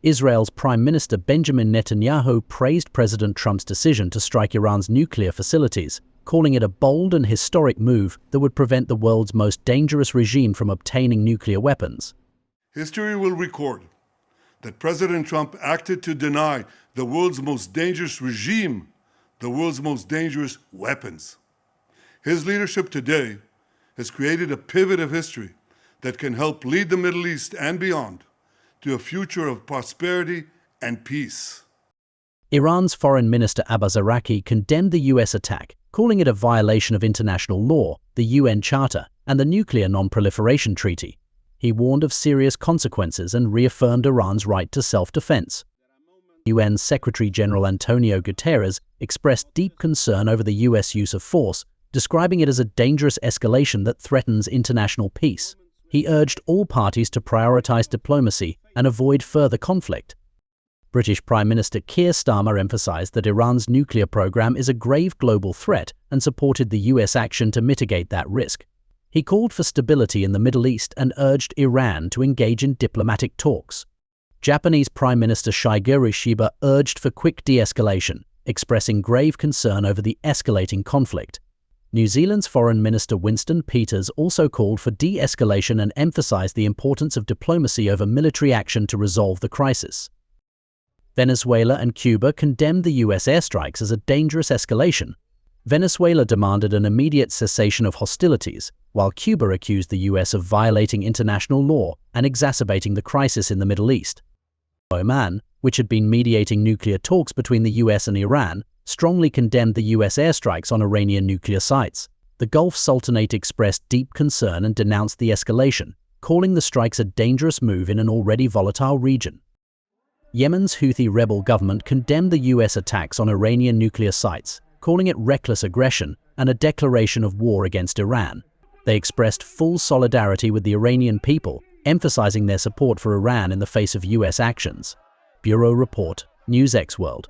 Israel's Prime Minister Benjamin Netanyahu praised President Trump's decision to strike Iran's nuclear facilities, calling it a bold and historic move that would prevent the world's most dangerous regime from obtaining nuclear weapons. History will record that President Trump acted to deny the world's most dangerous regime the world's most dangerous weapons. His leadership today has created a pivot of history that can help lead the Middle East and beyond to a future of prosperity and peace. Iran's Foreign Minister Abbas Araqi condemned the US attack, calling it a violation of international law, the UN Charter, and the Nuclear Non-Proliferation Treaty. He warned of serious consequences and reaffirmed Iran's right to self-defense. UN Secretary-General Antonio Guterres expressed deep concern over the US use of force, describing it as a dangerous escalation that threatens international peace. He urged all parties to prioritize diplomacy and avoid further conflict. British Prime Minister Keir Starmer emphasized that Iran's nuclear program is a grave global threat and supported the US action to mitigate that risk. He called for stability in the Middle East and urged Iran to engage in diplomatic talks. Japanese Prime Minister Shigeru Shiba urged for quick de-escalation, expressing grave concern over the escalating conflict. New Zealand's Foreign Minister Winston Peters also called for de-escalation and emphasized the importance of diplomacy over military action to resolve the crisis. Venezuela and Cuba condemned the US airstrikes as a dangerous escalation. Venezuela demanded an immediate cessation of hostilities, while Cuba accused the US of violating international law and exacerbating the crisis in the Middle East. Oman, which had been mediating nuclear talks between the US and Iran, strongly condemned the US airstrikes on Iranian nuclear sites. The Gulf Sultanate expressed deep concern and denounced the escalation, calling the strikes a dangerous move in an already volatile region. Yemen's Houthi rebel government condemned the US attacks on Iranian nuclear sites, calling it reckless aggression and a declaration of war against Iran. They expressed full solidarity with the Iranian people, emphasizing their support for Iran in the face of US actions. Bureau Report, NewsX World.